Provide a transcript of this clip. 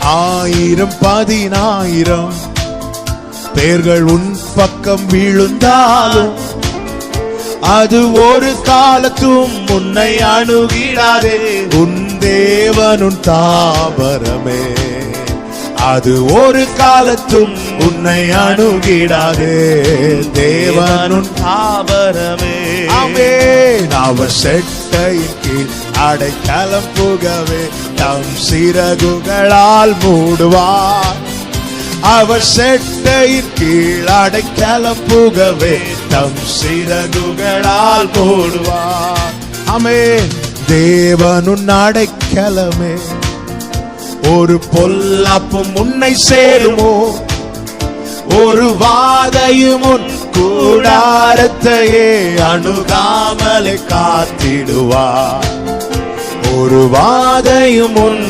1000 10,000 பேர்கள் உன் பக்கம் விழுந்தாலும் அது ஒரு காலத்தும் உன்னை அணுகிடாதே. உன் தேவனுன் தாபரமே அது ஒரு காலத்தும் உன்னை அணுகிடாதே. தேவனுன் தாபரமே ஆமென். அவர் செட்டையின் கீழ் அடைக்கலம் புகவே தம் சிறகுகளால் மூடுவார். அவர் செட்டையின் கீழ் அடைக்கலம் புகவே தம் சிறகுகளால் மூடுவார். ஆமென். தேவனுன் அடைக்கலமே ஒரு பொல்லாப்பும் உன்னை சேருமோ, ஒரு வாதையும் உன் கூடாரத்தையே அணுகாமலே காத்திடுவார். ஒரு வாதையும் உன்